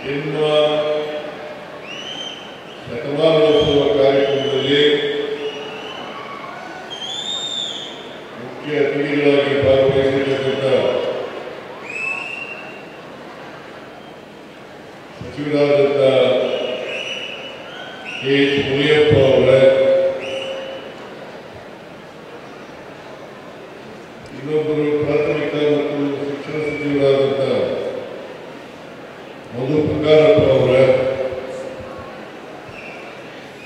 ಎನ್ನುವ ಶತಮಾನೋತ್ಸವ ಕಾರ್ಯಕ್ರಮದಲ್ಲಿ ಮುಖ್ಯ ಅತಿಥಿಗಳಾಗಿ ಭಾಗವಹಿಸಿರ್ತಕ್ಕಂಥ ಸಚಿವರಾದಂಥ ಎಚ್ ಮುನಿಯಪ್ಪ ಅವರ, ಇನ್ನೊಬ್ಬರು ಪ್ರಾಥಮಿಕ ಮತ್ತು ಶಿಕ್ಷಣ ಸಚಿವರಾದಂಥ ಮಧು ಬಂಗಾರಪ್ಪ ಅವರ,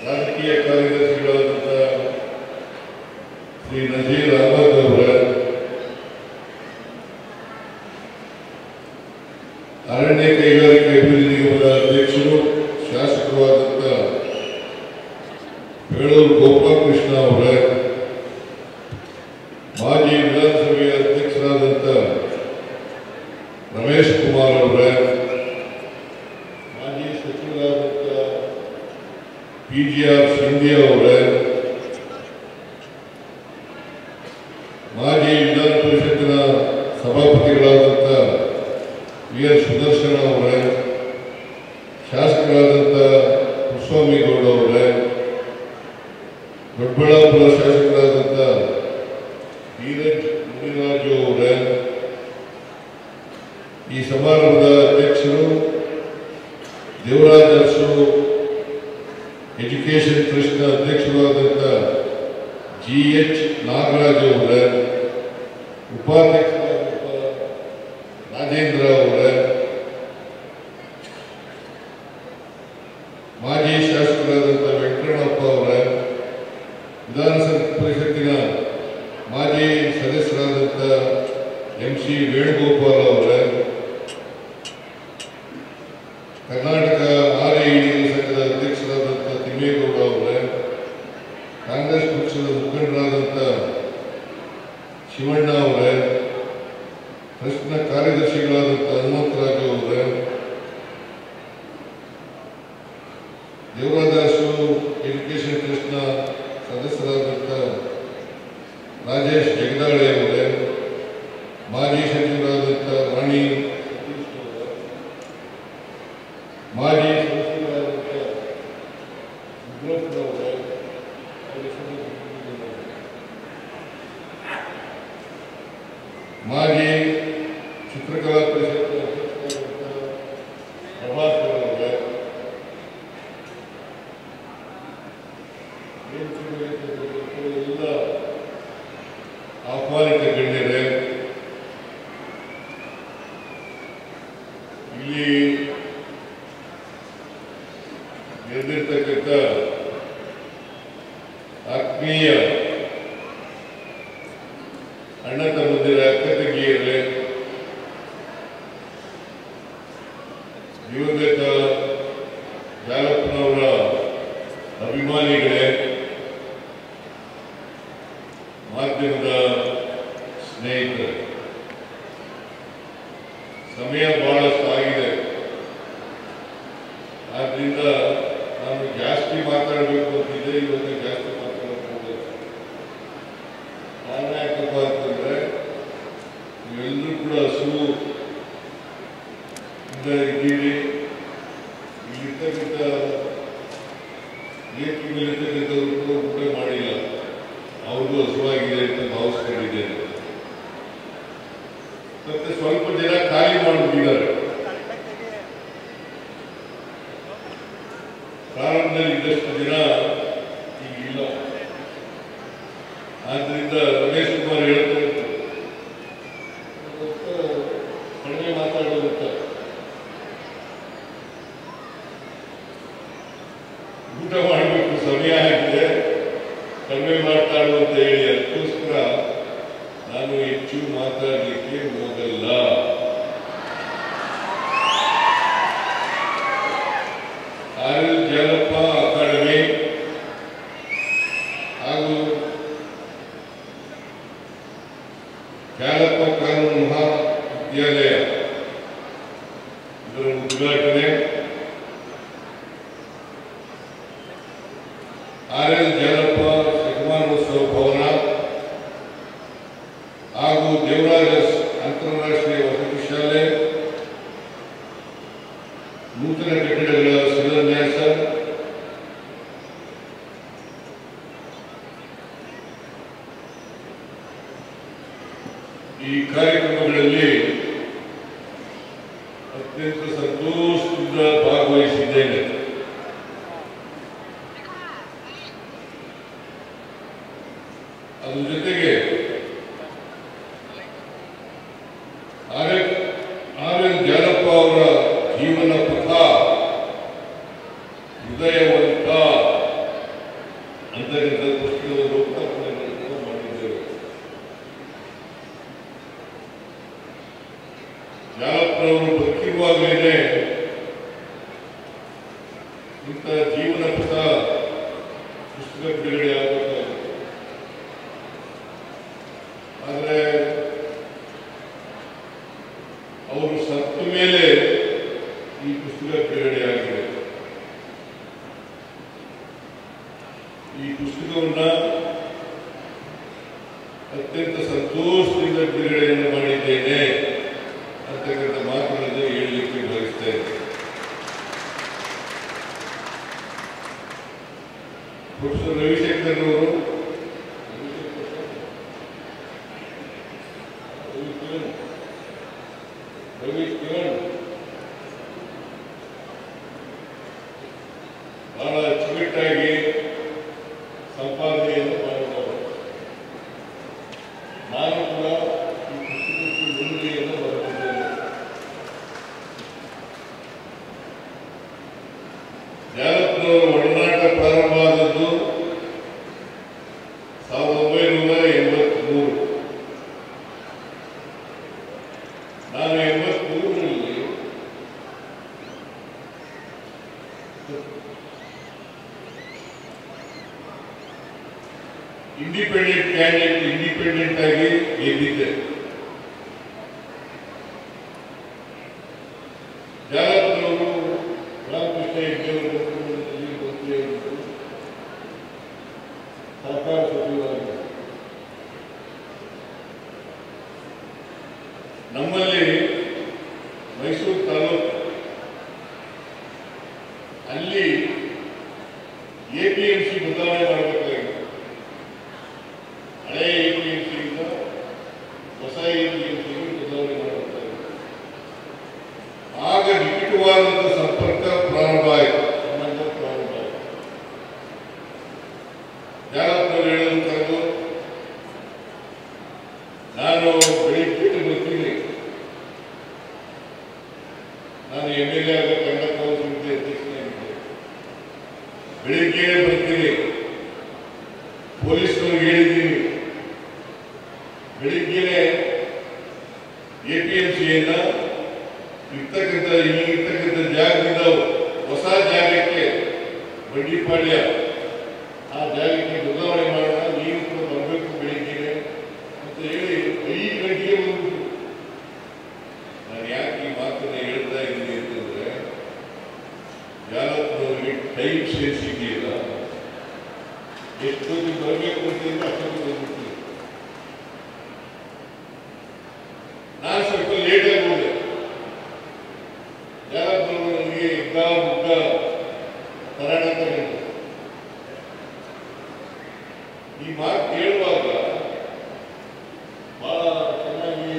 ರಾಜಕೀಯ ಕಾರ್ಯದರ್ಶಿಗಳಾದಂಥ ಶ್ರೀ ನಜೀರ್ ಅಹಮದ್ ಅವರ, ಅರಣ್ಯ ಕೈಗಾರಿಕೆ ಅಭಿವೃದ್ಧಿ ನಿಗಮದ ಅಧ್ಯಕ್ಷರು ಶಾಸಕರಾದಂಥ ಬೇಳೂರು ಗೋಪಾಲಕೃಷ್ಣ ಅವರ, ಮಾಜಿ ವಿಧಾನಸಭೆಯ ಅಧ್ಯಕ್ಷರಾದಂಥ ರಮೇಶ್ ಕುಮಾರ್ ಅವರ, ಮಾಜಿ ಸಚಿವರಾದಂಥ PGR ಸಿಂಧಿಯಾ ಅವರ, ಮಾಜಿ ವಿಧಾನ ಪರಿಷತ್ತಿನ ಸಭಾಪತಿಗಳಾದಂಥ VN ಸುದರ್ಶನ ಅವರ, ಶಾಸಕರಾದಂಥ ಕುಸ್ವಾಮಿಗೌಡ ಅವರ, ದೊಡ್ಡಬಳ್ಳಾಪುರ ಶಾಸಕರಾದಂಥ ಧೀರಜ್ ಮುನಿರಾಜು ಅವರ, ಈ ಸಮಾರಂಭದ ಅಧ್ಯಕ್ಷರು ದೇವರಾಜ ಅರಸು ಎಜುಕೇಷನ್ ಟ್ರಸ್ಟ್ನ ಅಧ್ಯಕ್ಷರಾದಂಥ GH ನಾಗರಾಜ್ ಅವರ, ಉಪಾಧ್ಯಕ್ಷರಾದಂಥ ರಾಜೇಂದ್ರ ಅವರ, ಮಾಜಿ ಶಾಸಕರಾದಂಥ ವೆಂಕಟರಮಣಪ್ಪ ಅವರ, ವಿಧಾನ ಪರಿಷತ್ತಿನ ಮಾಜಿ ಸದಸ್ಯರಾದಂಥ MC ವೇಣುಗೋಪಾಲ್ ಅವರ, ಕರ್ನಾಟಕ RID ಸಂಘದ ಅಧ್ಯಕ್ಷರಾದಂಥ ತಿಮ್ಮೇಗೌಡ ಅವರ, ಕಾಂಗ್ರೆಸ್ ಪಕ್ಷದ ಮುಖಂಡರಾದಂಥ ಶಿವಣ್ಣ ಅವರ, ಟ್ರಸ್ಟ್ನ ಕಾರ್ಯದರ್ಶಿಗಳಾದಂಥ ಹನುಮಂತರಾಜು ಅವರ, ದೇವರಾಜು ಎಜುಕೇಷನ್ ಟ್ರಸ್ಟ್ನ ಸದಸ್ಯರಾದಂಥ ರಾಜೇಶ್ ಜಗದಾಳೆ ಅವರ, ಮಾಜಿ ಸಚಿವರಾದಂಥ ರಾಣಿ ಮಾಜಿ ಸದಸ್ಯರಾದಂಥ ಮಾಜಿ ಚಿತ್ರಕಲಾ ಪರಿಷತ್ ಪ್ರಭಾಕರ್ ಅವರ, ಎಲ್ಲ ಆಹ್ವಾನಿತ ಗಣ್ಯರೇ, ಇಲ್ಲಿ ನೆರೆದಿರ್ತಕ್ಕಂಥ ಆತ್ಮೀಯ ಅಣ್ಣ ತಮ್ಮಂದಿರ, ಅಕ್ಕ ತಂಗಿಯರೇ, ದಿವಂಗತ ಜಾಲಪ್ಪನವರ ಅಭಿಮಾನಿಗಳೇ, ಮಾಧ್ಯಮದ ಸ್ನೇಹಿತರೆ, ಸಮಯ ಬಹಳಷ್ಟು ಆಗಿದೆ. ಆದ್ರಿಂದ ನಾನು ಜಾಸ್ತಿ ಮಾತಾಡಬೇಕು ಅಂತಿದ್ದೆ, ಇವತ್ತು ಜಾಸ್ತಿ ಮಾತಾಡಕ್ಕೆ ಹೋಗಲ್ಲ. ಕಾರಣ ಯಾಕಪ್ಪ ಅಂತಂದ್ರೆ, ನೀವೆಲ್ಲರೂ ಕೂಡ ಹಸುವು ಇದ್ದೀರಿ. ಇಲ್ಲಿರ್ತಕ್ಕಂಥ ವೇದಿಕೆ ಮೇಲಿರ್ತಕ್ಕಂಥವ್ರು ಕೂಡ ಊಟ ಮಾಡಿಲ್ಲ, ಅವ್ರಿಗೂ ಹಸುವಾಗಿದೆ ಅಂತ ಭಾವಿಸ್ಕೊಂಡಿದ್ದೇನೆ. ಮತ್ತೆ ಸ್ವಲ್ಪ ಜನ ಖಾಲಿ ಮಾಡಿಬಿಟ್ಟಿದ್ದಾರೆ. ಪ್ರಾರಂಭದಲ್ಲಿ ಇದ್ದಷ್ಟು ಜನ ಈಗಿಲ್ಲ. ಆದ್ರಿಂದ ರಮೇಶ್ ಕುಮಾರ್ ಹೇಳ್ತಾರೆ ಕಡಿಮೆ ಮಾತಾಡೋದಂತ, ಊಟ ಮಾಡಬೇಕು, ಸಮಯ ಆಗಿದೆ, ಕಡಿಮೆ ಮಾತಾಡುವಂತ ಹೇಳಿ, ಅದಕ್ಕೋಸ್ಕರ ನಾನು ಹೆಚ್ಚು ಮಾತಾಡಲಿಕ್ಕೆ ಹೋಗಲ್ಲ. RL ಜಾಲಪ್ಪ ಅಕಾಡೆಮಿ ಹಾಗೂ ಜಾಲಪ್ಪ ಕಾನೂನು ಮಹಾವಿದ್ಯಾಲಯ ಇದರ ಉದ್ಘಾಟನೆ, RL ಜಾಲಪ್ಪ ಶತಮಾನೋತ್ಸವ ಭವನ ಹಾಗೂ ದೇವರಾಜ ಅಂತಾರಾಷ್ಟ್ರೀಯ ವಸತಿ ಶಾಲೆ ನೂತನ ಕಟ್ಟಡಗಳ ಶಿಲಾನ್ಯಾಸ, ಈ ಕಾರ್ಯಕ್ರಮಗಳಲ್ಲಿ ಅತ್ಯಂತ ಸಂತೋಷದಿಂದ ಭಾಗವಹಿಸಿದ್ದೇನೆ. ಅದರ ಜೊತೆಗೆ ಆರ್.ಎನ್. ಜಾಲಪ್ಪ ಅವರ ಜೀವನ ಪಥ ಹೃದಯವಂತ ಅಂತಕ್ಕಂಥ ಪುಸ್ತಕದ ಲೋಕಾರ್ಪಣೆಗಳನ್ನು ಮಾಡಿದ್ದೇವೆ. ಜಾಲಪ್ಪನವರು ಬದುಕಿರುವಾಗಲೇ ಇಂಥ ಜೀವನ ಪಥ ಪುಸ್ತಕ ಬಿಡುಗಡೆ ಆಗಬೇಕಾಗಿತ್ತು. ಆದರೆ ಅವರು ಸತ್ತ ಮೇಲೆ ಈ ಪುಸ್ತಕ ಬಿಡುಗಡೆಯಾಗಿದೆ. ಈ ಪುಸ್ತಕವನ್ನ ಅತ್ಯಂತ ಸಂತೋಷದಿಂದ ಬಿಡುಗಡೆಯನ್ನು ಮಾಡಿದ್ದೇನೆ ಅಂತಕ್ಕಂಥ ಮಾತುಗಳನ್ನು ಹೇಳಲಿಕ್ಕೆ ಬಯಸ್ತೇನೆ. ಪ್ರೊಫೆಸರ್ ರವಿಶಂಕರ್ ಅವರು ಬಹಳ ಅಚ್ಚುಕಟ್ಟಾಗಿ ಸಂಪಾದನೆಯನ್ನು ಮಾಡಿದವರು. ನಾನು ಕೂಡ ಈ ಪುಸ್ತಕಕ್ಕೆ ಮುನ್ನುಡಿಯನ್ನು ಬರೆದಿದ್ದೇನೆ. ಜಾಲಪ್ಪನವರ ಒಡನಾಟ ಪ್ರಾರಂಭವಾದದ್ದು 1983. ನಾನು 83ರಲ್ಲಿ ಇಂಡಿಪೆಂಡೆಂಟ್ ಆಗಿ ಗೆದ್ದಿದ್ದೆ. ಜಾಲಪ್ಪನವರು ರಾಮಕೃಷ್ಣ ಹೆಗ್ಡೆಯವರು ಮಂತ್ರಿಯಾಗಿದ್ದರು, ಸಹಕಾರ ಸಚಿವರಾಗಿದ್ದರು. ನಮ್ಮಲ್ಲಿ ಮೈಸೂರು ತಾಲೂಕು ಅಲ್ಲಿ APMC ಬದಲಾವಣೆ ಮಾಡಬೇಕಾಗಿತ್ತು. ಹಳೆ APMCಯಿಂದ ಹೊಸ APMCಗೆ ಬದಲಾವಣೆ ಮಾಡಬೇಕಾಗಿತ್ತು. ಆಗ ನಿಕಟವಾದಂಥ ಸಂಪರ್ಕ ಪ್ರಾರಂಭ ಆಯಿತು, ಸಂಬಂಧ ಪ್ರಾರಂಭ ಆಯಿತು. ಜಾಲಪ್ಪನವರು ಹೇಳೋದು ನಾನು ಬೆಳಿಗ್ಗೆ ಬರ್ತೀನಿ, ನಾನು MLA ಆಗ ಕನ್ನಡ ಕಾಂಗ್ರೆಸ್ ಸಮಿತಿ ಅಧ್ಯಕ್ಷನಾಗಿದ್ದೆ. ಬೆಳಿಗ್ಗೆ ಬರ್ತೀನಿ, ಪೊಲೀಸ್ನವ್ರಿಗೆ ಹೇಳಿದ್ದೀನಿ, ಬೆಳಿಗ್ಗೆನೆ APMCಯನ್ನ ಇರ್ತಕ್ಕಂಥ ಈಗಿರ್ತಕ್ಕಂಥ ಜಾಗದಿಂದ ಹೊಸ ಜಾಗಕ್ಕೆ ಬಂಡಿಪಾಳ್ಯ ಆ ಜಾಗಕ್ಕೆ ಬದಲಾವಣೆ ಮಾಡೋಣ, ನೀವು ಕೂಡ ಬರಬೇಕು ಬೆಳಿಗ್ಗೆನೆ ಅಂತ ಹೇಳಿ 5 ಗಂಟೆಗೆ ಬಂದ್ಬಿಟ್ಟು. ನಾನು ಯಾಕೆ ಈ ಮಾತನ್ನು ಹೇಳ್ತಾ ಇದ್ದೀನಿ ಅಂತಂದ್ರೆ, ಜಾಲಪ್ಪನವರಿಗೆ ಟೈಮ್ ಸೆನ್ಸ್ ಇದೆಯಲ್ಲ, ಎಷ್ಟೊಂದು ಬರಬೇಕು ಅಂತಂದ್ರೆ ಅಷ್ಟೊಂದು ಬಂದ್ಬಿಡ್ತೀನಿ. ನಾನು ಸ್ವಲ್ಪ ಲೇಟಾಗಿ ಹೋದೆ. ಜಾಲಪ್ಪನವರು ನನಗೆ ಇದ್ದ ಮುಗ್ಧ ಕನ್ನಡ ತಗೊಂಡು ಈ ಮಾತು ಕೇಳುವಾಗ ಬಹಳ ಚೆನ್ನಾಗಿ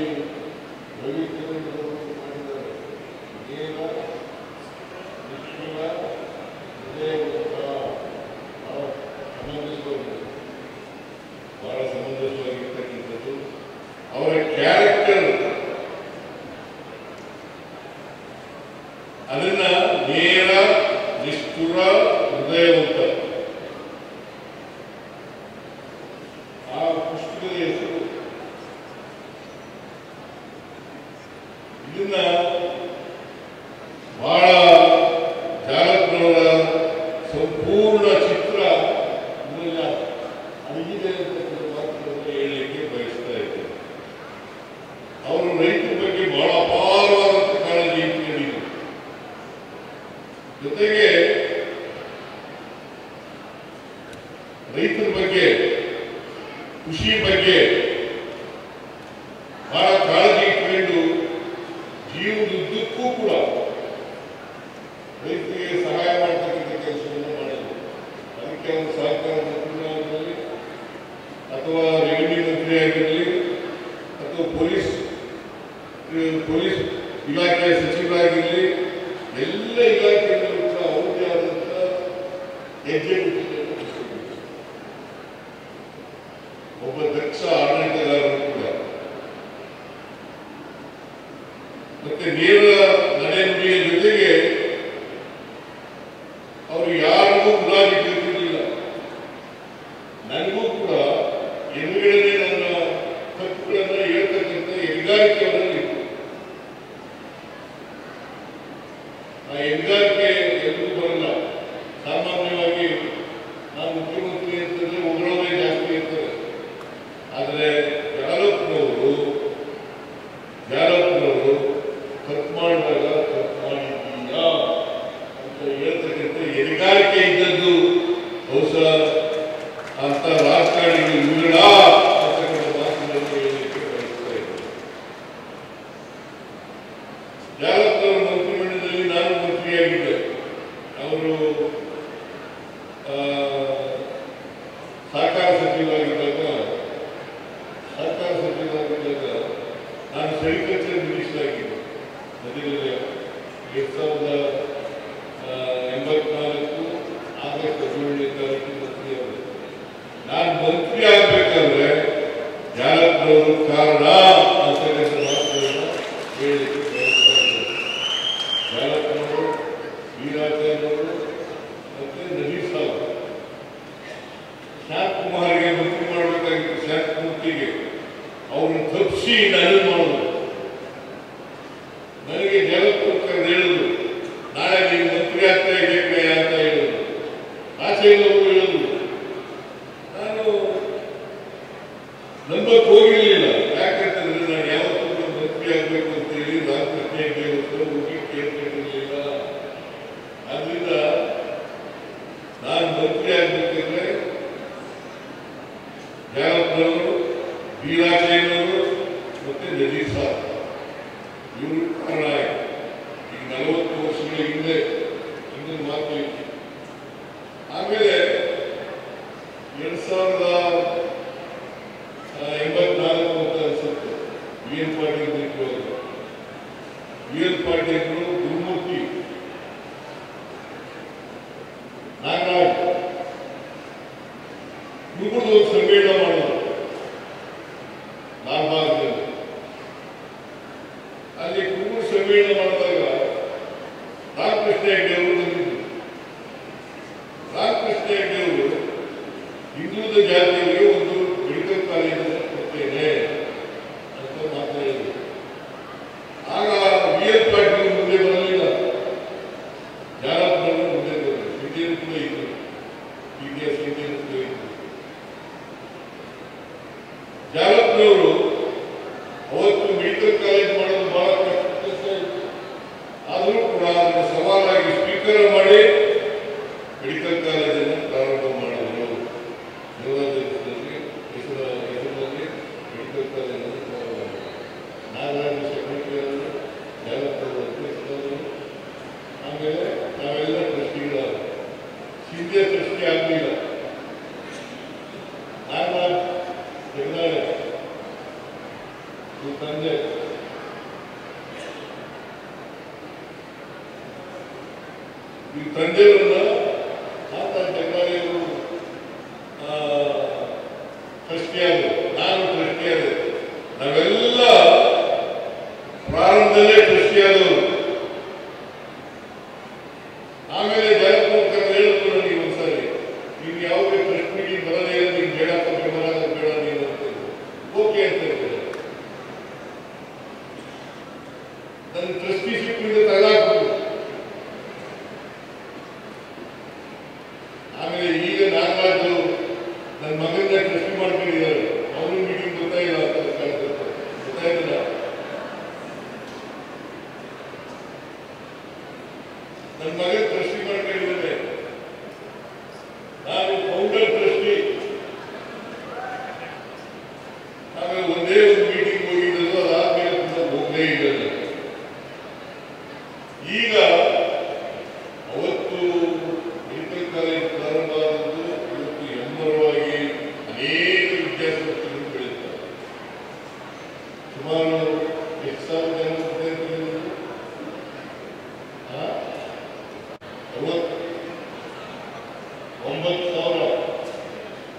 ರವಿ ಮಾಡಿದ್ದಾರೆ. ನೇರ ನಿಷ್ಠುರ ಬಹಳ ಸಮಂಜಸವಾಗಿರ್ತಕ್ಕಂಥದ್ದು ಅವರ ಕ್ಯಾರೆಕ್ಟರ್. ಅದನ್ನ ನೇರ ನಿಷ್ಠುರ ಹೃದಯವಂತ. ಆ ಪುಸ್ತಕದ ಹೆಸರು. ಇದನ್ನ ಬಹಳ ಜಾಲಪ್ಪನವರ ಸಂಪೂರ್ಣ ಚಿತ್ರ ಇದನ್ನ ಅಡಗಿದೆ ಅಂತ ಮಾತುಗಳನ್ನು ಹೇಳಲಿಕ್ಕೆ ಬಯಸ್ತಾ ಇದ್ದೇನೆ. ಅವರು ರೈತರ ಬಗ್ಗೆ ಬಹಳ ಅಪಾರವಾದಂಥ ಕಾಳಜಿ ಇಟ್ಕೊಂಡಿದ್ರು. ಜೊತೆಗೆ ರೈತರ ಬಗ್ಗೆ, ಕೃಷಿ ಬಗ್ಗೆ ಬಹಳ ಕಾಳಜಿ ಇಟ್ಕೊಂಡು ಜೀವನದುದ್ದಕ್ಕೂ ಕೂಡ ರೈತರಿಗೆ ಸಹಾಯ ಮಾಡತಕ್ಕಂಥ ಕೆಲಸವನ್ನು ಮಾಡಿದ್ರು. ಅದಕ್ಕೆ ಅವರು ಸಹಕಾರ ಮಂತ್ರಿಯಾಗಿರಲಿ ಅಥವಾ ರೆವಿನ್ಯೂ ಮಂತ್ರಿ ಆಗಿರಲಿ ಅಥವಾ ಪೊಲೀಸ್ ಇಲಾಖೆಯ ಸಚಿವರಾಗಿರಲಿ ಎಲ್ಲ ಇಲಾಖೆಗಳಲ್ಲೂ ಕೂಡ ಅವ್ರದ್ದೇ ಆದಂಥ ಹೆಜ್ಜೆ ಒಬ್ಬ ದಕ್ಷ ಆಡಳಿತಗಾರರು ಕೂಡ ಮತ್ತೆ ನೇರ ನಡೆನುಡಿಯ ಜೊತೆಗೆ ಅವರು ಯಾರಿಗೂ ಮುಲಾಜಿ ಕಲಿತಿರಲಿಲ್ಲ. ನನಗೂ ಕೂಡ ಎದುರುಗಡೆ ನನ್ನ ತಪ್ಪುಗಳನ್ನು ಹೇಳ್ತಕ್ಕಂಥ ಹೆಗ್ಗಾರಿಕೆ ಅವರಲ್ಲಿ ಇತ್ತು. ಆ ಹೆಗ್ಗಾರಿಕೆ ಎಲ್ಲೂ ಬರಲ್ಲ. ಸಾಮಾನ್ಯವಾಗಿ ನಾವು ಮುಖ್ಯಮಂತ್ರಿ ಅಂತಂದ್ರೆ ಉಗ್ರವೇ ಜಾಸ್ತಿ ಇರ್ತಾರೆ. ಆದರೆ ಜಾಲಪ್ನವರು ತಪ್ಪು ಮಾಡಿದಾಗ ತಪ್ಪು ಮಾಡಿದ್ದೀಯಾ ಅಂತ ಹೇಳ್ತಕ್ಕಂಥ ಹೆಗ್ಗಾರಿಕೆ ಇದ್ದದ್ದು ಬಹುಶಃ ಅಂತ ರಾಜಕಾರಣಿಗಳು ವಿರಳ ಅಂತಕ್ಕಂಥ ಮಾತುಗಳನ್ನು ಹೇಳಲಿಕ್ಕೆ ಬಯಸ್ತಾ ಇದ್ದಾರೆ. ಜಾಲಪ್ನವರ ಮಂತ್ರಿಮಂಡಲದಲ್ಲಿ ನಾನು ಮಂತ್ರಿಯಾಗಿದ್ದೆ. ಅವರು ಸಹಕಾರ ಸಚಿವರಾಗಿದ್ದಾಗ ನಾನು ಸೆರಿಕಲ್ಚರ್ ಮಿನಿಸ್ಟರ್ ಆಗಿದ್ದೆ. ಮೊದಲಿಗೆ 2084 ಆಗಸ್ಟ್ 17ನೇ ತಾರೀಕು ಮಂತ್ರಿಯಾಗಿದೆ. ನಾನು ಮಂತ್ರಿ ಆಗಬೇಕಾದ್ರೆ ಜಾಲಪ್ನವರು ಕಾರಣ ಅಂತಕ್ಕಂಥ ಮಾತುಗಳನ್ನು ಹೇಳಲಿಕ್ಕೆ ಪ್ರಯತ್ನ ಮಾಡಿದ್ದಾರೆ. ಜಾಲಪ್ನವರು, ವೀರಾಚಾರ್ಯವರು ಮತ್ತೆ ನಜೀರ್ ಸಾಬ್ ಶಾಂತಕುಮಾರ್ಗೆ ಮಂತ್ರಿ ಮಾಡಬೇಕಾಗಿತ್ತು. ಶಾಂತಮೂರ್ತಿಗೆ ಅವ್ರನ್ನ ತಪ್ಪಿಸಿ ನನಗೆ ಮಾಡೋದು. ನನಗೆ ಜಾಲಪ್ನವ್ರು ಹೇಳಿದ್ರು, ನಾಳೆ ನೀವು ಮಂತ್ರಿ ಆಗ್ತಾ ಇದ್ದೇವೆ ಅಂತ ಹೇಳಿದ್ರು. ಆಚೆಯಲ್ಲವರು ಹೇಳಿದ್ರು. ನಾನು ನಂಬಕ್ಕೆ ಹೋಗಿರಲಿಲ್ಲ. ಯಾಕಂತಂದ್ರೆ ನಾನು ಯಾವತ್ತೂ ಮಂತ್ರಿ ಆಗಬೇಕು ಅಂತ ಹೇಳಿ ರಾಮಕೃಷ್ಣ ಹೆಗಡೆ ಹೋಗಿ ಕೇಳ್ಕೊಂಡಿರಲಿಲ್ಲ. ಆದ್ರಿಂದ ನಾನು ಮಂತ್ರಿ ಆಗ್ಬೇಕಂದ್ರೆ ಜಾಲಪ್ನವರು, ವೀರಾಚಾರ್ಯವರು ಮತ್ತೆ ನಜೀರ್ ಸಾಬ್ ಇವರು ಕಾರಣ ಆಯಿತು. ಈಗ 40 ವರ್ಷಗಳ ಹಿಂದೆ ಮಾತು ಇತ್ತು. ಆಮೇಲೆ 2084 ಅಂತ ಅನ್ಸುತ್ತೆ. ವಿ.ಎನ್. ಪಾಟೀಲ್ ನೇತೃತ್ವದಲ್ಲಿ ವಿ.ಎನ್. ಪಾಟೀಲ್ ಗುರುಮೂರ್ತಿ ನಾಗರಾಜ್ ಇಬ್ಬರು ಒಂದು ಸಮ್ಮೇಳನ ಮಾಡೋದು ಲಾಲ್ಬಾಗ್ನಲ್ಲಿ. ಅಲ್ಲಿ ಕುರುಬರು ಸಮ್ಮೇಳನ ಮಾಡಿದಾಗ ರಾಮಕೃಷ್ಣ ಹೆಗಡೆ ಅವರು ಬಂದಿದ್ದರು. ರಾಮಕೃಷ್ಣ ಹೆಗಡೆ ಅವರು ಹಿಂದುಳಿದ ಜಾತಿಯವರಿಗೆ ಒಂದು ಮೆಡಿಕಲ್ ಕಾಲೇಜನ್ನು ಕೊಡ್ತೇನೆ ಅಂತ ಮಾತಾಡಿದರು. ಆಗ ವಿ.ಎನ್. ಪಾಟೀಲ್ ಮುಂದೆ ಬರಲಿಲ್ಲ, ಜಾಲಪ್ನವರು ಮುಂದೆ ಬಂದರು. ಸಿಂಧಿಯರು ಕೂಡ ಇದ್ದರು, ಸಿಂಧಿಯರು ಕೂಡ ಇದ್ದರು. ಜಾಲಪ್ನವರು ಅವತ್ತು ಮೆಡಿಕಲ್ ಕಾಲೇಜ್ ಮಾಡೋದು ಬಹಳ ಕಷ್ಟ ಕೆಲಸ ಇತ್ತು. ಆದರೂ ಕೂಡ ಅದನ್ನು ಸವಾಲಾಗಿ ಸ್ವೀಕಾರ ಮಾಡಿ ಮೆಡಿಕಲ್ ಕಾಲೇಜನ್ನು ಪ್ರಾರಂಭ ಮಾಡಿದರು. ಹೆಸರಿನಲ್ಲಿ ಮೆಡಿಕಲ್ ಕಾಲೇಜನ್ನು ಪ್ರಾರಂಭ ಮಾಡಿದರು. ನಾಗರಾಜ ಸೆಕ್ರೆಟರಿಯನ್ನು ಜಾಲಪ್ನವರು ಅಧ್ಯಕ್ಷರಾದರು. ಆಮೇಲೆ ನಾವೆಲ್ಲ ಟ್ರಸ್ಟಿಗಳಾದ. ಸಿಂಧೆ ಟ್ರಸ್ಟಿ ಆಗಲಿಲ್ಲ. ನಾಗರಾಜ್ ಹೆಗಡೆ ತಂದೆ ಈ ತಂದೆಯವರನ್ನ ಜಗ್ಗಾರಿಯವರು ಟ್ರಸ್ಟಿಯಾದರು, ನಾನು ಟ್ರಸ್ಟಿಯಾದೆ. ನಾವೆಲ್ಲ ಪ್ರಾರಂಭದಲ್ಲೇ ಟ್ರಸ್ಟಿಯಾದವರು. ಆಮೇಲೆ ಜಾಲಪ್ನವ್ರು ಹೇಳಿದ್ರು ನನಗೆ ಒಂದ್ಸರಿ, ನೀನು ಯಾವುದೇ ಟ್ರಸ್ಟ್ ಮೀಟಿಂಗ್ ಬರದೇ ಇಲ್ಲ, ನೀನು ಬೇಡ ಪಕ್ಷ ಬರೋದು ಬೇಡ ನೀನು ಅಂತ. ಓಕೆ ಅಂತ ಹೇಳ್ತಾರೆ. ನನ್ನ ಟ್ರಸ್ಟಿಶಿಪ್ ಇಂದ ತಳ್ಳಾಕ್ಬೋದು. ಆಮೇಲೆ ಈಗ ನಾಗರಾಜು ನನ್ನ ಮಗನ ಟ್ರಸ್ಟಿ ಮಾಡ್ಕೊಂಡಿದ್ದಾರೆ. ಅವರು ಮೀಟಿಂಗ್ ಗೊತ್ತಾಯಿಲ್ಲ ಅಂತ ಗೊತ್ತಾಯಿಲ್ಲ. ನನ್ನ ಮಗನ ಟ್ರಸ್ಟಿ ಮಾಡ್ಕೊಂಡಿದ್ದೇನೆ. ನಾನು ಫೌಂಡರ್ ಟ್ರಸ್ಟಿ. ಆಮೇಲೆ ಒಂದೇ ಒಂದು ಮೀಟಿಂಗ್ ಹೋಗಿದ್ದು, ಅದಾದ್ಮೇಲೆ ಹೋಗಲೇ ಇಲ್ಲ. ಈಗ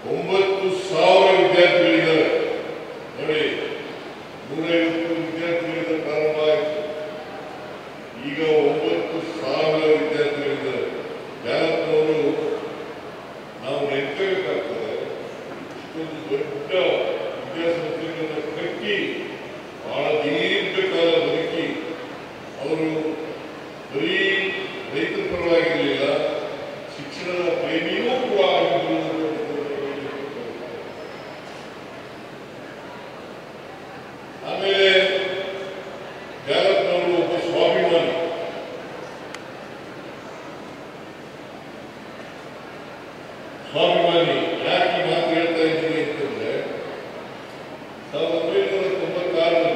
9,000 ವಿದ್ಯಾರ್ಥಿಗಳಿದ್ದಾರೆ ನೋಡಿ. 150 ವಿದ್ಯಾರ್ಥಿಗಳಿಂದ ಪ್ರಾರಂಭ ಆಯಿತು. ಈಗ 9,000 ವಿದ್ಯಾರ್ಥಿಗಳಿದ್ದಾರೆ. ಜಾಲಪ್ಪನವರು ನಾವು ನೆನಪಬೇಕಾಗ್ತದೆ. ಇಷ್ಟೊಂದು ದೊಡ್ಡ ವಿದ್ಯಾಸಂಸ್ಥೆಗಳನ್ನು ಕಟ್ಟಿ ಬಹಳ ದೀರ್ಘಕಾಲ ಬದುಕಿ ಅವರು ಬರೀ ರೈತರ ಪರವಾಗಿರಲಿಲ್ಲ, ಶಿಕ್ಷಣದ ಪ್ರೇಮಿಯೂ ಕೂಡ ಆಗಿದ್ದರು. ಆಮೇಲೆ ಜಾಲಪ್ಪನವರು ಒಬ್ಬ ಸ್ವಾಭಿಮಾನಿ. ಯಾಕೆ ಮಾತು ಹೇಳ್ತಾ ಇದ್ದೀನಿ ಅಂತಂದ್ರೆ 1996ರಲ್ಲಿ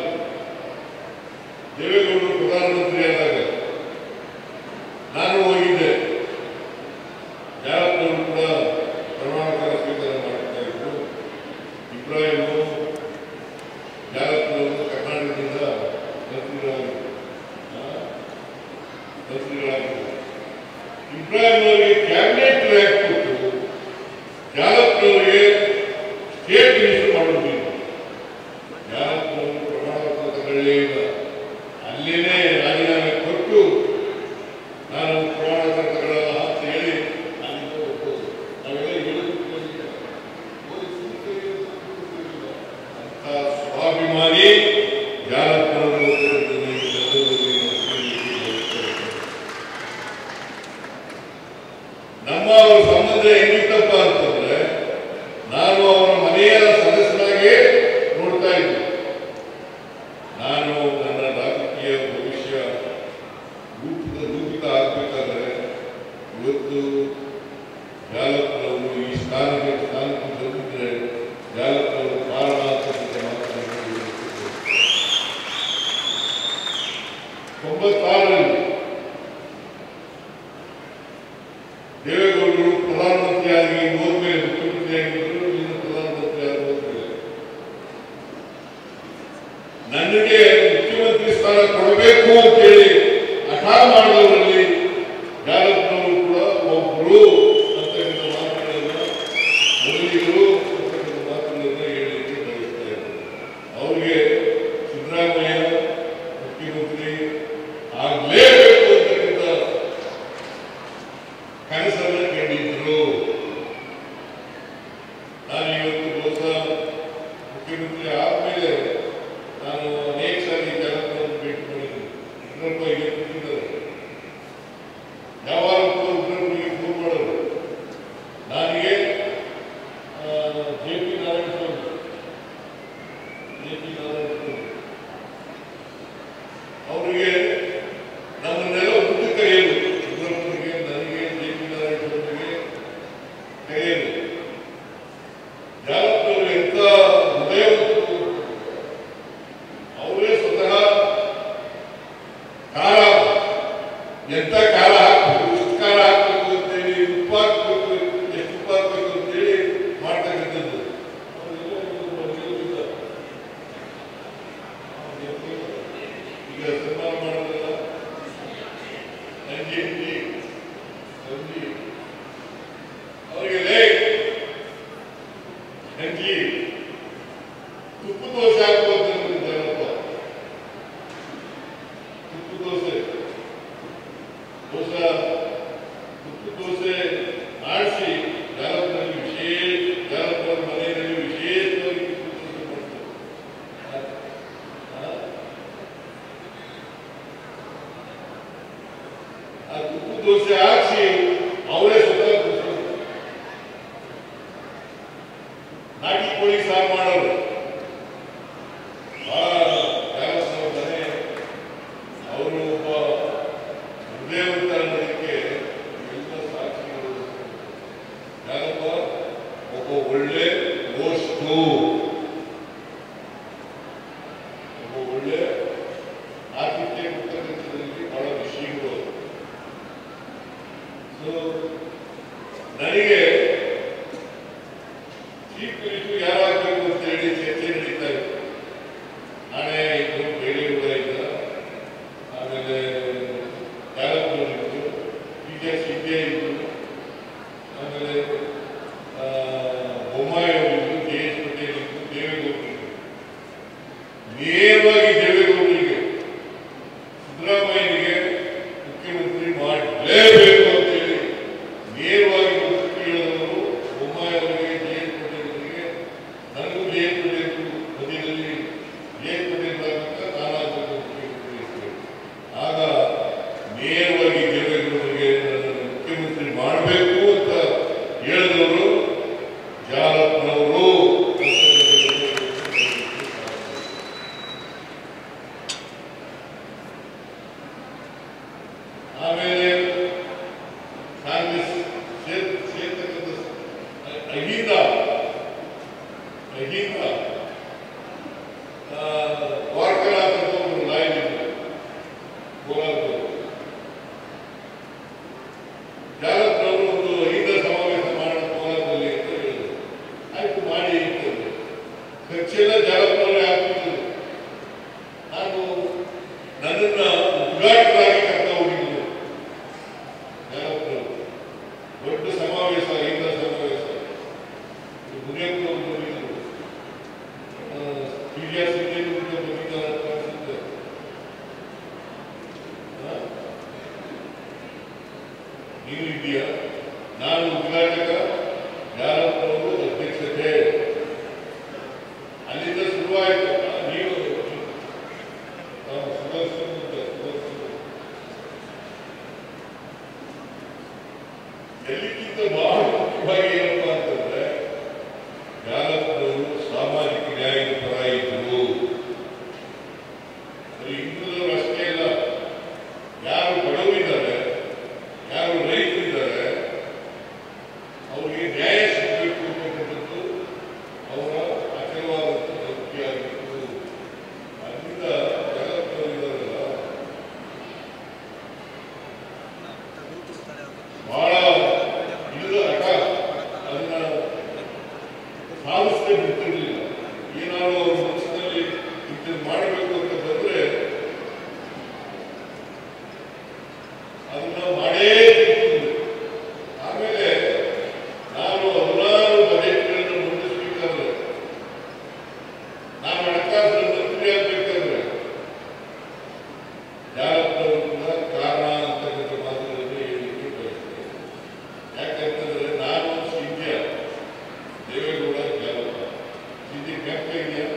ದೇವೇಗೌಡರು ಪ್ರಧಾನಮಂತ್ರಿ ಆದಾಗ ನಾನು ಹೋಗಿದ್ದೆ. ಜಾಲಪ್ಪನವರು ಕೂಡ ಪ್ರಮಾಣಪತ್ರ ಸ್ವೀಕಾರ ಮಾಡ್ತಾ ಇದ್ರು. ಇಬ್ರಾಹಿಮು ಜಾಲಪ್ಪನವರು ಕರ್ನಾಟಕದಿಂದ ಮಂತ್ರಿಗಳಾಗಿದ್ದರು. ಇಬ್ರಾಹಿಂ ಅವರಿಗೆ ಕ್ಯಾಬಿನೆಟ್ ರ್ಯಾಂಕ್ ಕೊಟ್ಟು ಜಾಲಪ್ಪನವರಿಗೆ ಸ್ಟೇಟ್ ಮಿನಿಸ್ಟರ್ ಮಾಡುವುದಿಲ್ಲ. ಜಾಲಪ್ಪನವರು ಪ್ರಮಾಣಪತ್ರ ತಗೊಳ್ಳೇ ಇಲ್ಲ. ಅಲ್ಲೇನೆ ರಾಜೀನಾಮೆ ಕೊಟ್ಟು ನಾನು ಪ್ರಮಾಣಪತ್ರ ತಗೊಳ್ಳಲ್ಲ ಅಂತ ಹೇಳಿ ಅಲ್ಲಿಂದ ಹೋಗ್ಬೋದು. ನಾವೆಲ್ಲ ಅಂತ ಸ್ವಾಭಿಮಾನಿ ಜಾಲಪ್ಪನವರು. ನಮ್ಮ ಸಂಬಂಧ ಹೆಂಗಿತ್ತಪ್ಪ ಅಂತಂದ್ರೆ ನಾನು ಅವರ ಮನೆಯ ಸದಸ್ಯನಾಗೆ ನೋಡ್ತಾ ಇದ್ದೆ. ನಾನು ನನ್ನ ರಾಜಕೀಯ ಭವಿಷ್ಯ ರೂಪಿತ ಆಗ್ಬೇಕಾದ್ರೆ ಇವತ್ತು ಜಾಲಪ್ಪನವರು ಈ ಸ್ಥಾನಕ್ಕೆ ಬಂದಿದ್ರೆ ಜಾಲಪ್ಪನವರು ಕಾರಣ ಅಂತ ಮಾತನಾಡಿ 96ರಲ್ಲಿ ದೇವೇಗೌಡರು ಪ್ರಧಾನಮಂತ್ರಿಯಾಗಿ ಹೋದ್ಮೇಲೆ ಮುಖ್ಯಮಂತ್ರಿ ಆಗಿದ್ದರು. ಇನ್ನು ಪ್ರಧಾನಮಂತ್ರಿ ಆಗಿ ಹೋದ್ಮೇಲೆ ನನಗೆ ಮುಖ್ಯಮಂತ್ರಿ ಸ್ಥಾನ ಕೊಡಬೇಕು ಅಂತೇಳಿ ಹಠ ಮಾಡಿದವರಲ್ಲಿ ಜಾಲಪ್ಪನವರು ಕೂಡ ಒಬ್ಬರು ಅಂತಕ್ಕಂಥ ಮಾತುಗಳನ್ನ ಮೊದಲಿಗರು ಅಂತಕ್ಕಂಥ ಮಾತುಗಳನ್ನ ಹೇಳಲಿಕ್ಕೆ ಬಯಸ್ತಾ ಇದ್ದಾರೆ. ಅವ್ರಿಗೆ ಸಿದ್ದರಾಮಯ್ಯ ಮುಖ್ಯಮಂತ್ರಿ ಆಗಲೇಬೇಕು ಅಂತಕ್ಕಂಥ ಕನಸನ್ನ ಕಂಡಿದ್ರು. ನಾನು ಇವತ್ತು ಬಹುಶಃ ಮುಖ್ಯಮಂತ್ರಿ ಆದ್ಮೇಲೆ ನಾನು ಅನೇಕ ಸಾರಿ ಜಾಲಪ್ಪನನ್ನು ಭೇಟಿ ಮಾಡಿದ್ದೀನಿ. ಉಗ್ರಪ್ಪಗೆ ಕೂತಿದ್ದಾರೆ. ಯಾವಾಗ ಉಗ್ರಪ್ಪಗೆ ಫೋನ್ ಮಾಡೋರು ನನಗೆ ಜೆ.ಪಿ. ನಾರಾಯಣ ಸ್ವಾಮಿ ಅವರಿಗೆ ನಮ್ಮನ್ನೆಲ್ಲ ಮುಂದೆ ಕರೆಯಲು, ಉಗ್ರಪ್ಪನಿಗೆ, ನನಗೆ, ಜೆ.ಪಿ. ನಾರಾಯಣ ಸ್ವಾಮಿಗೆ ಕರೆಯಲು. ಜಾಲಪ್ಪನವರು ಎಂತ ಹೃದಯವಂತರು. ಅವರೇ ಸ್ವತಃ ಖಾರ ಎಂತ ಖಾರ ಹಾಕಬೇಕು, ಎಷ್ಟು ಖಾರ ಹಾಕಬೇಕು ಅಂತೇಳಿ, ಉಪ್ಪು ಹಾಕಬೇಕು, ಎಷ್ಟು ಉಪ್ಪು ಹಾಕಬೇಕು ಅಂತೇಳಿ ಮಾಡ್ತಕ್ಕಂಥದ್ದು. ಈಗ ಸನ್ಮಾನ ಮಾಡೋದಲ್ಲ ನಂಜಿ ಅವರಿಗೆ ನಂಜಿ ತುಪ್ಪ ದೋಸೆ ಹಾಕುವಂತ ಜಾಲಪ್ಪ. ತುಪ್ಪ ದೋಸೆ ತುಪ್ಪ ದೋಸೆ ಮಾಡಿಸಿ ಜಾಲಪ್ಪನಲ್ಲಿ ಜಾಲಪ್ಪನ ಮನೆಯಲ್ಲಿ ವಿಶೇಷವಾಗಿ ತುಪ್ಪ ದೋಸೆ ಮಾಡ್ತಾರೆ. ಆ ತುಪ್ಪ ದೋಸೆ ಹಾಕಿ ಅವರೇ ಸ್ವತಃ ನಾಟಿ ಕೋಳಿ ಸಾರು ಮಾಡೋರು. ಜಾಲಪ್ಪನವ್ರ ಮನೆ ಅವರು ಒಬ್ಬ ಹೃದಯವಂತ ಅನ್ನೋದಕ್ಕೆ ಎಲ್ಲ ಸಾಕ್ಷಿಗಳು. ಜಾಲಪ್ಪ ಒಬ್ಬ ಒಳ್ಳೆ ಹೋಸ್ಟು, ಒಬ್ಬ ಒಳ್ಳೆ ಆತಿಥ್ಯ ಕೊಡ್ತಕ್ಕಂಥದ್ರಲ್ಲಿ ಬಹಳ ವಿಷಯಗಳು. ಸೊ ನನಗೆ ಚೀಫ್ ಮಿನಿಸ್ಟರ್ ಯಾರಾಗಬೇಕು ಅಂತ ಹೇಳಿ ಚರ್ಚೆ ನಡೀತಾ ಇತ್ತು. ನಾನೇ ಇದ್ರು, ಬೇರೆಯವರ ಇದ್ದ, ಆಮೇಲೆ ಜಾಲಪ್ಪನವರಿದ್ರು, ಪಿ ಸಿದ್ದೆ ಇದ್ದು, ಆಮೇಲೆ ಬೊಮ್ಮಾಯಿ ಅವರಿದ್ದು, ಜೆ.ಎಸ್. ಪಟೇಲ್ ಇದ್ದು, ದೇವೇಗೌಡರು ನೇರವಾಗಿ ದೇವೇಗೌಡರಿಗೆ ಸಿದ್ದರಾಮಯ್ಯನಿಗೆ ಮುಖ್ಯಮಂತ್ರಿ ಮಾಡಲೇಬೇಕು ಅಂತೇಳಿ ನೇರವಾಗಿ ಕೇಳಿದವರು ಬೊಮ್ಮಾಯಿ ಅವರಿಗೆ, ಜೆ.ಎಸ್. ಪಟೇಲ್ ಅವರಿಗೆ. ನನಗೂ ಜೆ.ಎಸ್. ಪಟೇಲ್ ಬದಿಯಲ್ಲಿ ಜೆ.ಎಸ್. ಪಟೇಲ್ ಆಗಬೇಕ, ನಾನಾಗಬೇಕು ಮುಖ್ಯಮಂತ್ರಿ. ಆಗ ನೇರವಾಗಿ ದೇವೇಗೌಡರಿಗೆ ನನ್ನನ್ನು ಮುಖ್ಯಮಂತ್ರಿ ಮಾಡಬೇಕು ಅಂತ ಹೇಳಿದವರು ಜಾಲಪ್ಪನವರು. ಆಮೇಲೆ ಕಾಂಗ್ರೆಸ್ ಸೇರ್ತಕ್ಕಂಥ ಅಹಿಂದ ವಾರ್ಕರ ಅಂತ ಒಂದು ಲಾಯರ್ ಇದ್ರು ಕೋಲಾರದವರು. ಜಾಲಪ್ಪನವರು ಒಂದು ಅಹಿಂದ ಸಮಾವೇಶ ಮಾಡೋಣ ಕೋಲಾರದಲ್ಲಿ ಅಂತ ಹೇಳಿದ್ರು. ಆಯ್ತು, ಮಾಡಿ ಇರ್ತದೆ. ಖರ್ಚೆಲ್ಲ ಜಾಲಪ್ಪನವರೇ ಆಗ್ತಿದ್ರು. ನಾನು ನನ್ನನ್ನು ಉದ್ಘಾಟಕರಾಗಿ ಕರ್ತಾ ಹೋಗಿದ್ರು ಜಾಲಪ್ಪನವರು. ದೊಡ್ಡ ಸಮಾವೇಶ, ಅಹಿಂದ ಸಮಾವೇಶ. ಮುನಿಯಪ್ಪನವರು ಬಂದಿದ್ರು, ಟಿ.ಆರ್. ಸಿದ್ದೇಶ್ವರ ಬಂದಿದ್ದಾರೆ ಅಂತ ಅನ್ಸುತ್ತೆ. ನೀವು ಇದೆಯಾ? ನಾನು ಉದ್ಘಾಟಕ, ಜಾಲಪ್ಪನವರು ಅಧ್ಯಕ್ಷತೆ. ಅಲ್ಲಿಂದ ಶುರುವಾಯಿತು. ನೀವು ಎಲ್ಲಕ್ಕಿಂತ ಬಹಳ ಮುಖ್ಯವಾಗಿ ಏನಪ್ಪ ಅಂತಂದ್ರೆ, ಜಾಲಪ್ಪನವರು ಸಾಮಾಜಿಕ ನ್ಯಾಯದ ಪರ ಇದ್ದರು. ಹಿಂದುಳಿದವರು ಅಷ್ಟೇ ಇಲ್ಲ, ಯಾರು ಬಡವರಿದ್ದಾರೆ, ಯಾರು ರೈತರಿದ್ದಾರೆ, ಅವರಿಗೆ ನ್ಯಾಯ ಸಿಗಬೇಕು ಅನ್ನತಕ್ಕಂಥದ್ದು ಅವರ ಅಚಲವಾದಂಥ ನಂಬಿಕೆಯಾಗಿತ್ತು. ಅದರಿಂದ ಜಾಲಪ್ಪನವರಿದ್ದಾರಲ್ಲ, ಬಹಳ ಇದು ಹಠ, ಅದನ್ನ ಸಾಧಿಸದೆ ಬಿಡ್ತಿರ್ಲಿಲ್ಲ. ಏನಾದ್ರು ಅವ್ರ ಮನಸ್ಸಿನಲ್ಲಿ ಇಂಥದ್ದು ಮಾಡಬೇಕು ಅಂತ ಬಂದ್ರೆ ಅದನ್ನ ಮಾಡೇ ತಿಳ್ತಿದ್ರು. ಆಮೇಲೆ ನಾನು 16 ಬಜೆಟ್ಗಳನ್ನು ಮಂಡಿಸ್ಬೇಕಾದ್ರೆ, ನಾನು ಹಣಕಾಸಿನ ಮಂತ್ರಿ ಆಗ್ಬೇಕಾದ್ರೆ ಜಾಲಪ್ಪನವ್ರನ್ನ ಕಾರಣ ಅಂತಕ್ಕಂಥ ಮಾತುಗಳನ್ನು ಹೇಳಲಿಕ್ಕೆ ಬಯಸ್ತೇನೆ. ಯಾಕಂತಂದ್ರೆ ನಾನು ಸಿಂಧ್ಯ, ದೇವೇಗೌಡ, ಜಾಲಪ್ಪ. ಸಿಂಧಿ ಜ್ಞಾಪಕ ಇದೆಯಾ?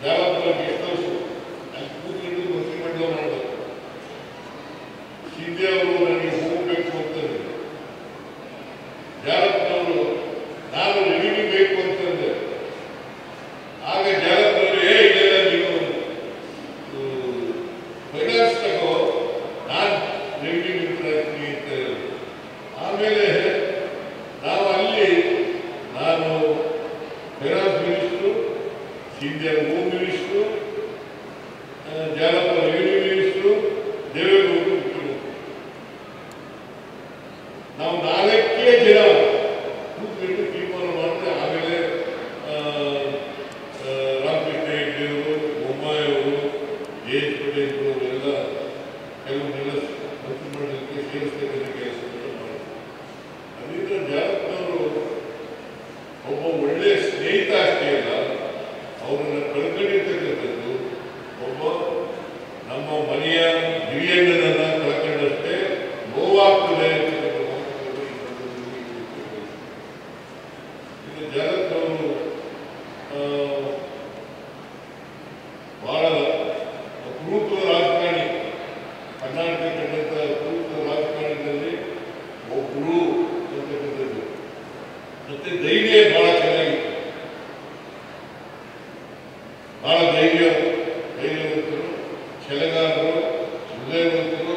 ಜಾಲಪ್ಪನ ಗೆಸ್ಟ್ ಹೌಸ್ ಅಲ್ಲಿ ಕೂತ್ಕೊಂಡು ಮಂತ್ರಿಮಂಡಲ ಮಾಡಬೇಕು. ಸಿಂಧೆ ಅವರು ನನಗೆ ಹೋಗಬೇಕು ಅಂತಂದ್ರೆ, ಜಾಲಪ್ಪನವರು ನಾನು ರೆವಿನ್ಯೂ ಬೇಕು ಅಂತಂದ್ರೆ, ಆಗ ಜಾಲಪ್ಪನವರು ಇದೆಲ್ಲ ನೀವು ಫೈನಾನ್ಸ್ ತಗೋ, ನಾನು ರೆವಿನ್ಯೂ ಮಿನಿಸ್ಟರ್ ಆಗ್ತೀನಿ ಅಂತ ಹೇಳಿದ್ರು. ಆಮೇಲೆ ನಾವು ಅಲ್ಲಿ ನಾನು finance minister, Shinde home minister, Jalappa revenue minister, ದೇವೇಗೌಡರು ಮುಖ್ಯಮಂತ್ರಿ. ನಾವು 4 ಜನ ಕೂತ್ಕೊಂಡು ತೀರ್ಮಾನ ಮಾಡಿದ್ರೆ, ಆಮೇಲೆ ರಾಮಕೃಷ್ಣ ಹೆಗಡೆ ಅವರು, ಬೊಮ್ಮಾಯಿ ಅವರು, ಜೆ.ಎಸ್. ಪಟೇಲ್ ಅವರೆಲ್ಲ ಕೆಲವನ್ನೆಲ್ಲ ಮಂತ್ರಿಮಂಡಲಕ್ಕೆ ಸೇರಿಸ್ತಕ್ಕಂಥ ಕೆಲಸವನ್ನು ಮಾಡಿದ್ರು. ಅದರಿಂದ ಜಾಲಪ್ಪನವರು ಒಬ್ಬ ಒಳ್ಳೆಯ ಸ್ನೇಹಿತ ಅಷ್ಟೇ ಅಲ್ಲ, ಅವರನ್ನು ಕಳ್ಕೊಂಡಿರ್ತಕ್ಕಂಥದ್ದು ಒಬ್ಬ ನಮ್ಮ ಮನೆಯ ಹಿರಿಯಣ್ಣನನ್ನ ಕಳ್ಕೊಂಡಷ್ಟೇ ನೋವಾಗ್ತದೆ ಅಂತಕ್ಕಂಥ ಮಾತುಗಳನ್ನು ಈ ಸಂದರ್ಭದಲ್ಲಿ ಇನ್ನು ಜಾಲಪ್ಪನವರು ಬಹಳ ಅಪರೂಪದ ರಾಜಕಾರಣಿ. ಕರ್ನಾಟಕ ಕಂಡಂತ ಅಪರೂಪದ ರಾಜಕಾರಣದಲ್ಲಿ ಒಬ್ಬರು ಅಂತಕ್ಕಂಥದ್ದು. ಮತ್ತೆ ಧೈರ್ಯ ಬಹಳ ಚೆನ್ನಾಗಿತ್ತು, ಬಹಳ ಧೈರ್ಯವಂತರು, ಛಲಗಾರರು, ಹೃದಯವಂತರು.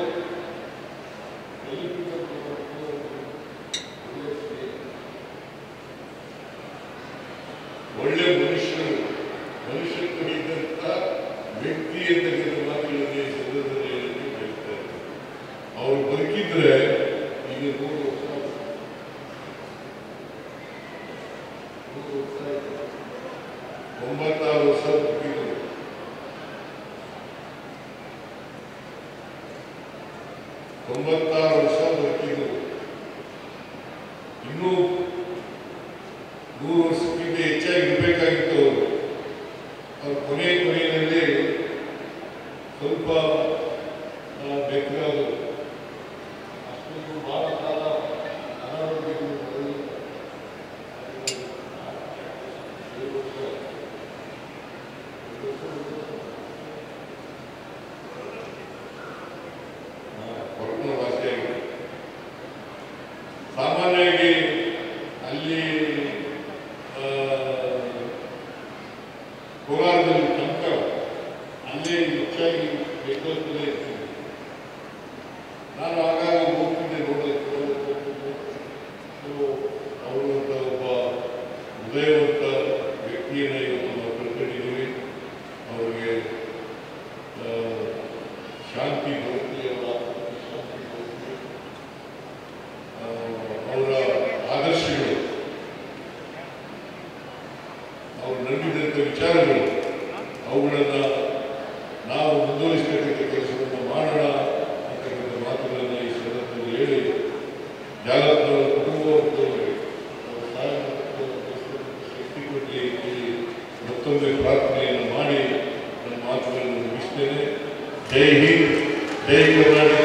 ಒಳ್ಳೆ ಮನುಷ್ಯತ್ವ ಇದ್ದಂಥ ವ್ಯಕ್ತಿ ಅಂತಕ್ಕಂಥ ಮಾತುಗಳಲ್ಲಿ ಸಂದರ್ಭದಲ್ಲಿ ಹೇಳಲಿಕ್ಕೆ ಬಯಸ್ತಾರೆ. ಅವರು ಬದುಕಿದ್ರೆ ಈಗ 100 ವರ್ಷ 96 ವರ್ಷ ಬದುಕಿದ್ರು. 96 ವರ್ಷ ಬದುಕಿದ್ರು. ಇನ್ನೂ 100 ವರ್ಷಕ್ಕಿಂತ ಹೆಚ್ಚಾಗಿ ಇರಬೇಕಾಗಿತ್ತು. ಅವ್ರ ಕೊನೆಯಲ್ಲಿ ಸ್ವಲ್ಪ ಬೆಕ್ಕರಾದರು. ಅಷ್ಟೊಂದು ಬಹಳ ಕಾಲ ಅನಾರೋಗ್ಯಗಳು ಕೊರೋನಾ ವಾಸಿಯಾಗಿದೆ. ಸಾಮಾನ್ಯವಾಗಿ ಅಲ್ಲಿ ಕೋಲಾರದಲ್ಲಿ ತನಕ ಅಲ್ಲೇ ಹೆಚ್ಚಾಗಿ ಬೆಂಗಳೂರಲ್ಲೇ ಇರ್ತೀನಿ. ನಾನು ಆಗಾಗ ಹೋಗ್ತಿದ್ದೆ ನೋಡೋದಕ್ಕೆ. ಅವರು ಅಂತ ಒಬ್ಬ ಹೃದಯವಂತ ವ್ಯಕ್ತಿಯನ್ನು ಇವತ್ತು ನಾವು ಕಳ್ಕೊಂಡಿದ್ದೀವಿ. ಅವರಿಗೆ ಶಾಂತಿ ಬರುತ್ತೆ, ಶಾಂತಿ ಬರುತ್ತೆ. ಅವರ ಆದರ್ಶಗಳು, ಅವರು ನಂಬಿದಂಥ ವಿಚಾರಗಳು, ಅವುಗಳನ್ನು ನಾವು ಮುಂದುವರಿಸತಕ್ಕಂಥ ಕೆಲಸವನ್ನು ಮಾಡೋಣ ಅಂತಕ್ಕಂಥ ಮಾತುಗಳನ್ನು ಈ ಸಂದರ್ಭದಲ್ಲಿ ಹೇಳಿ, ಜಾಲತ್ನವರ ಕುಟುಂಬವರ್ಗದವರಿಗೆ ಶಕ್ತಿ ಕೊಡಲಿ ಹೇಳಿ ಮತ್ತೊಮ್ಮೆ ಪ್ರಾರ್ಥನೆಯನ್ನು ಮಾಡಿ ನನ್ನ ಮಾತುಗಳನ್ನು ಮುಗಿಸ್ತೇನೆ. ಜೈ ಹಿಂದ್, ಜೈ ಕರ್ನಾಟಕ.